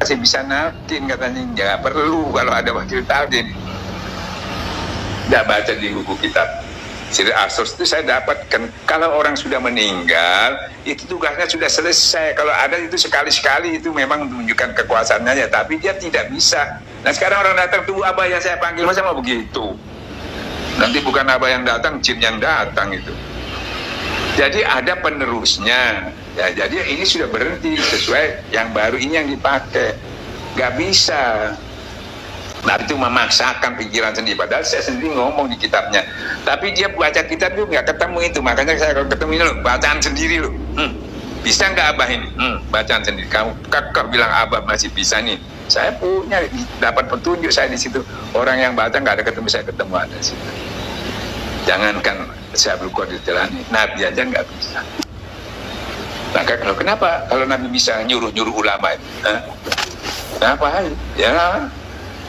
masih bisa nafkin katanya. Nggak perlu kalau ada wakil talqin. Nggak baca di buku kitab Sirri Asos itu saya dapatkan, kalau orang sudah meninggal itu tugasnya sudah selesai. Kalau ada itu sekali-sekali itu memang menunjukkan kekuasaannya ya, tapi dia tidak bisa. Nah sekarang orang datang, tunggu abah yang saya panggil, masa mau begitu? Nanti bukan abah yang datang, jin yang datang itu. Jadi ada penerusnya ya, jadi ini sudah berhenti sesuai yang baru ini yang dipakai. Gak bisa. Nah itu memaksakan pikiran sendiri, padahal saya sendiri ngomong di kitabnya, tapi dia baca kitab itu nggak ketemu itu. Makanya saya kalau ketemu ini loh, bacaan sendiri loh. Bisa nggak abah ini? Bacaan sendiri. Kamu kakak bilang abah masih bisa nih. Saya punya, dapat petunjuk saya di situ. Orang yang baca nggak ada ketemu, saya ketemu ada di situ. Jangankan saya berkuat di Jalani, Nabi aja nggak bisa. Maka kalau kenapa? Kalau Nabi bisa nyuruh ulama itu, kenapa? Ya.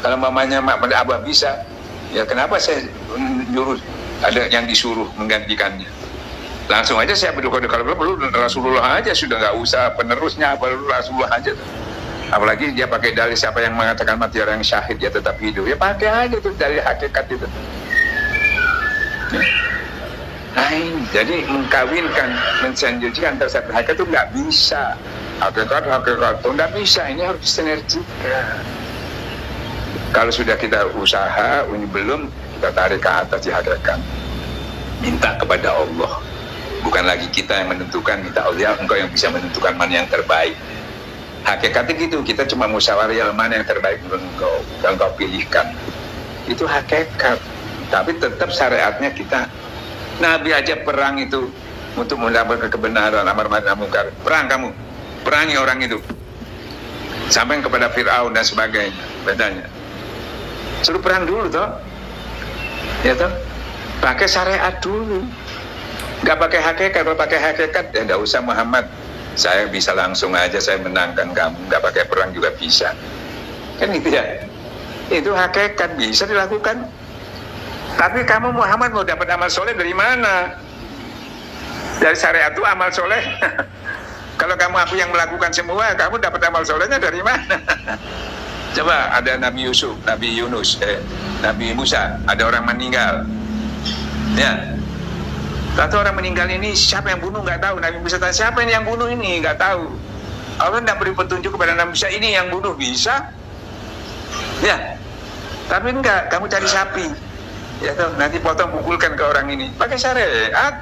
Kalau mamanya abah bisa, ya kenapa saya nyuruh, ada yang disuruh menggantikannya? Langsung aja saya berdoa, kalau perlu Rasulullah aja, sudah nggak usah penerusnya, perlu Rasulullah aja. Apalagi dia pakai dalil siapa yang mengatakan mati orang syahid dia tetap hidup, ya pakai aja tuh dalil hakikat itu. Nah ini, jadi mengkawinkan, mensanjurkan antara satu hakikat itu nggak bisa. Hakikat itu nggak bisa, ini harus sinergikan. Kalau sudah kita usaha, ini belum, kita tarik ke atas dihadirkan. Minta kepada Allah. Bukan lagi kita yang menentukan, minta Allah, engkau yang bisa menentukan mana yang terbaik. Hakikatnya gitu, kita cuma musyawarah mana yang terbaik menurut engkau, yang engkau pilihkan. Itu hakikat. Tapi tetap syariatnya kita. Nabi aja perang itu untuk mendapatkan kebenaran, amar ma'ruf munkar. Perang kamu, perangi orang itu. Sampai kepada Fir'aun dan sebagainya, bedanya. Suruh perang dulu toh, ya toh, pakai syariat dulu, nggak pakai hakikat. Kalau pakai hakikat ya nggak usah Muhammad, saya bisa langsung aja saya menangkan kamu, nggak pakai perang juga bisa, kan gitu ya. Itu hakikat bisa dilakukan. Tapi kamu Muhammad mau dapat amal soleh dari mana? Dari syariat itu amal soleh. Kalau kamu aku yang melakukan semua, kamu dapat amal solehnya dari mana? Coba ada Nabi Yusuf, Nabi Yunus, Nabi Musa, ada orang meninggal. Ya, satu orang meninggal ini siapa yang bunuh nggak tahu. Nabi Musa tanya siapa ini yang bunuh ini nggak tahu. Allah tidak beri petunjuk kepada Nabi Musa ini yang bunuh bisa. Ya, tapi enggak, kamu cari sapi. Ya toh, nanti potong pukulkan ke orang ini. Pakai syariat.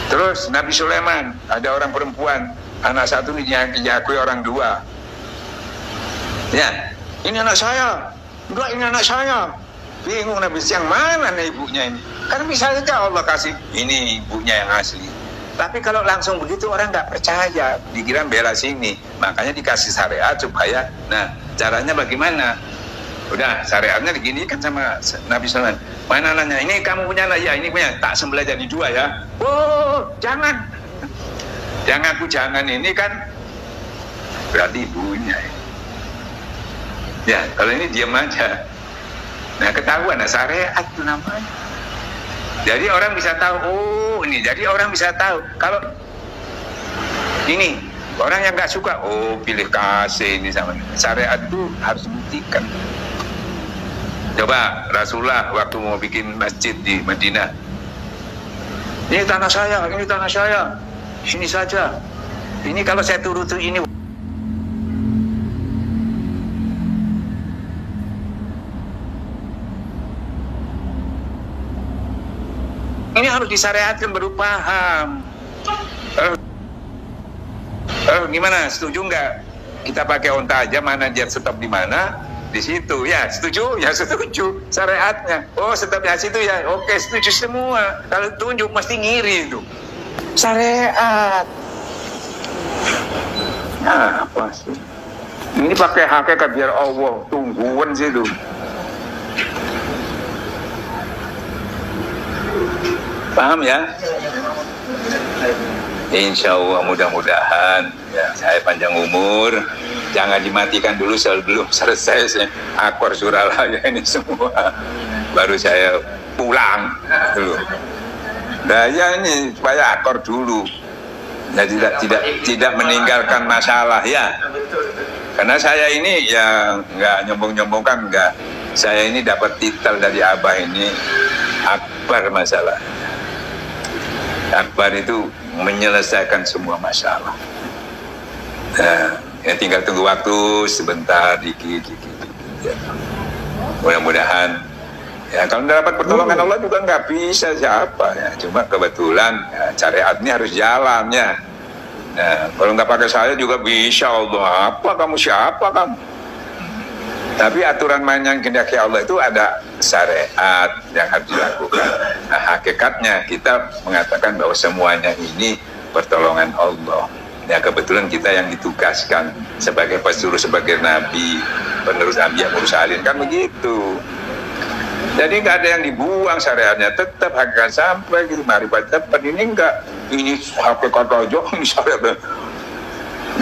Terus Nabi Sulaiman, ada orang perempuan, anak satu ini diakui orang dua. Ya, ini anak saya. Enggak, ini anak saya. Bingung Nabi, yang mana nih ibunya ini? Kan bisa saja Allah kasih ini ibunya yang asli. Tapi kalau langsung begitu orang nggak percaya, dikira bela sini. Makanya dikasih syariat supaya, nah caranya bagaimana? Udah syariatnya diginikan sama Nabi Sulaiman. Mana anaknya? Ini kamu punya anak? Ya ini punya. Tak sembelih jadi dua ya. Oh jangan. Jangan aku jangan, ini kan berarti ibunya. Ya, kalau ini diam aja. Nah, ketahuan, nah, syariat itu namanya. Jadi orang bisa tahu, oh ini. Jadi orang bisa tahu. Kalau ini, orang yang nggak suka, oh pilih kasih ini sama ini. Syariat itu harus dibuktikan. Coba Rasulullah waktu mau bikin masjid di Madinah. Ini tanah saya, ini tanah saya. Sini saja. Ini kalau saya turuti ini. Ini harus disyariatkan, baru paham. Gimana? Setuju nggak? Kita pakai onta aja, mana dia stop di mana? Di situ. Ya, setuju? Ya, setuju. Syariatnya. Oh, stopnya situ ya. Oke, setuju semua. Kalau tunjuk mesti ngiri itu. Syariat. Nah, apa sih? Ini pakai hakikat biar Allah tungguan situ. Paham ya? Insya Allah mudah-mudahan ya, saya panjang umur, jangan dimatikan dulu sebelum selesai akor surah Al ini semua, baru saya pulang dulu. Nah ya ini supaya akor dulu, nah, tidak meninggalkan masalah ya. Karena saya ini ya nggak nyombong-nyombongkan, nggak. Saya ini dapat titel dari Abah ini akbar masalah. Akbar itu menyelesaikan semua masalah. Nah, ya tinggal tunggu waktu sebentar, dikit. Ya. Mudah-mudahan. Ya kalau nggak dapat pertolongan Allah juga nggak bisa siapa ya. Cuma kebetulan ya, syariat ini harus jalannya. Nah, kalau nggak pakai saya juga bisa Allah. Apa kamu, siapa kamu? Tapi aturan main yang kehendaki Allah itu ada syariat yang harus dilakukan. Nah, hakikatnya kita mengatakan bahwa semuanya ini pertolongan Allah. Ya kebetulan kita yang ditugaskan sebagai pesuruh, sebagai nabi, penerus Anbiya Mursalin, kan begitu. Jadi nggak ada yang dibuang syariatnya, tetap hakikat sampai gitu. Marifat dapat ini enggak, ini hakikat aja, ini syariat.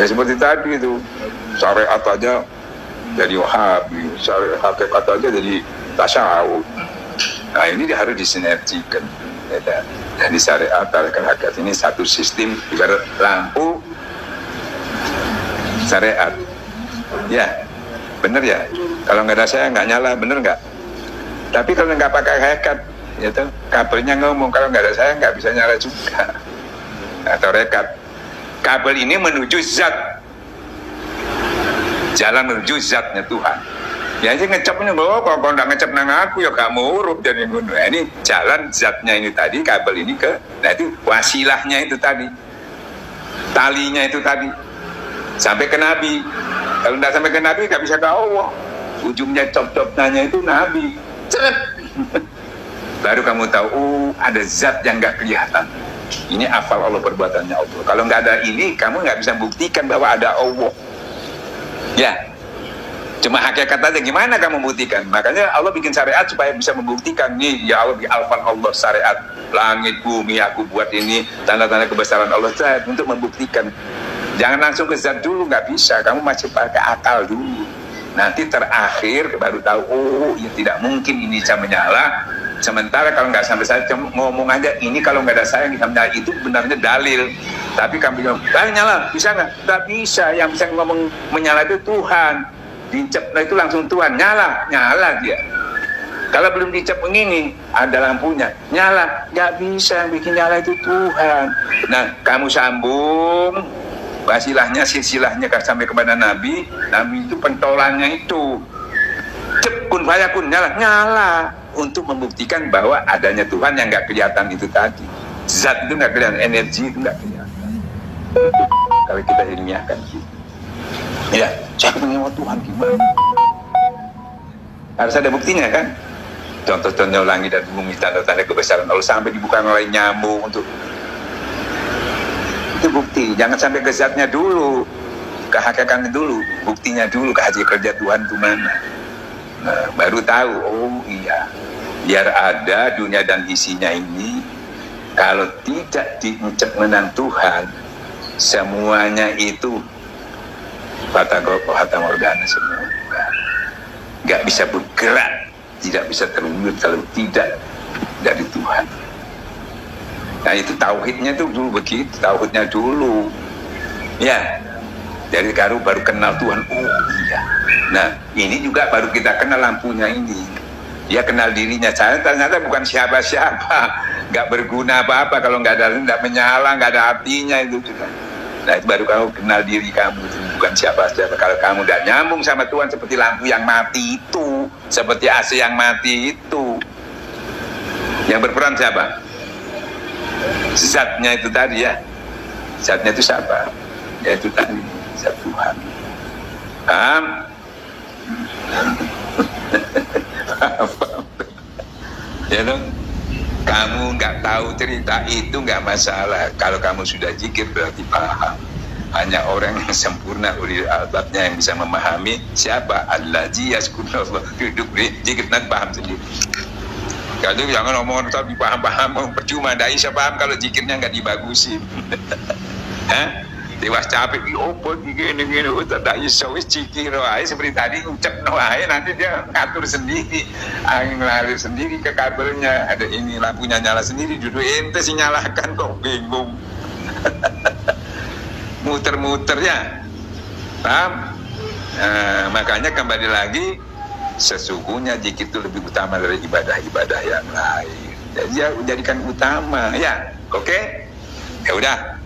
Ya seperti tadi itu, syariat aja jadi Wahabi, syariat hakikat aja jadi tasawuf. Nah ini harus disinergikan. Jadi syariat, hakikat ini satu sistem, ibarat lampu syariat. Ya, bener ya. Kalau nggak ada saya nggak nyala, bener nggak? Tapi kalau nggak pakai hakikat, ya tuh kabelnya ngomong, kalau nggak ada saya nggak bisa nyala juga. Atau rekat. Kabel ini menuju zat, jalan menuju zatnya Tuhan. Ya aja ngecepnya, kalau nggak ngecep nang aku ya gak murub jadi gunung. Nah, ini jalan zatnya ini tadi, kabel ini ke, nah itu wasilahnya itu tadi, talinya itu tadi, sampai ke Nabi. Kalau nggak sampai ke Nabi nggak bisa ke Allah. Ujungnya cop-copnya itu Nabi. Baru kamu tahu, ada zat yang nggak kelihatan. Ini hafal Allah, perbuatannya Allah. Kalau nggak ada ini, kamu nggak bisa buktikan bahwa ada Allah. Ya, cuma hakikat aja. Gimana kamu buktikan? Makanya Allah bikin syariat supaya bisa membuktikan. Nih, ya Allah, hafal Allah syariat. Langit, bumi, aku buat ini. Tanda-tanda kebesaran Allah untuk membuktikan. Jangan langsung ke zat dulu, nggak bisa. Kamu masih pakai akal dulu. Nanti terakhir baru tahu, oh ya tidak mungkin ini bisa menyala. Sementara kalau nggak sampai saya ngomong aja, ini kalau nggak ada saya bisa menyala, itu benarnya dalil. Tapi kamu bilang, nyala, bisa nggak? Nggak bisa. Yang bisa ngomong menyala itu Tuhan. Dicep itu langsung Tuhan, nyala dia. Kalau belum dicep begini, ada lampunya, nyala, nggak bisa. Yang bikin nyala itu Tuhan. Nah, kamu sambung wasilahnya, silsilahnya sampai kepada Nabi. Nabi itu pentolannya itu cep kun fayakun, nyala untuk membuktikan bahwa adanya Tuhan yang nggak kelihatan itu tadi. Zat itu nggak kelihatan, energi itu nggak kelihatan. Kalau kita ilmiahkan gitu. Ya, saya menyewa Tuhan gimana? Harus ada buktinya kan? Contoh-contoh langit dan bumi, tanda-tanda kebesaran Allah sampai dibuka oleh nyamuk untuk itu bukti. Jangan sampai ke zatnya dulu, ke hakikatnya dulu, buktinya dulu, ke hasil kerja Tuhan itu mana. Nah, baru tahu, oh iya, biar ada dunia dan isinya ini. Kalau tidak diucap menang Tuhan, semuanya itu fata morgana semua, nggak bisa bergerak, tidak bisa terwujud kalau tidak dari Tuhan. Nah itu tauhidnya itu dulu begitu, tauhidnya dulu. Ya, dari baru kenal Tuhan. Oh iya. Nah ini juga baru kita kenal lampunya ini. Dia kenal dirinya. Saya ternyata bukan siapa-siapa, nggak berguna apa-apa kalau nggak ada, nggak menyala, nggak ada artinya itu juga. Nah itu baru kamu kenal diri kamu itu bukan siapa-siapa. Kalau kamu nggak nyambung sama Tuhan seperti lampu yang mati itu, seperti AC yang mati itu, yang berperan siapa? Zatnya itu tadi ya. Zatnya itu siapa? Ya itu tadi, zat Tuhan. Paham? Ya dong. Kamu nggak tahu cerita itu nggak masalah. Kalau kamu sudah zikir berarti paham. Hanya orang yang sempurna ulil albabnya yang bisa memahami siapa allazi yazkurullah, duduk di zikir dan paham sendiri. Kalau jangan ngomong tapi paham-paham, percuma, tidak bisa paham kalau zikirnya nggak dibagusin. Dewas capek, opo gini, tidak bisa wis zikir, seperti tadi ucap nanti dia ngatur sendiri, angin ngalir sendiri ke kabelnya, ada ini lampunya nyala sendiri, duduk ente sih nyalakan kok bingung, muter-muter ya, paham? Makanya kembali lagi, sesungguhnya zikir itu lebih utama dari ibadah-ibadah yang lain. Jadi ya jadikan utama, ya. Oke? Ya udah.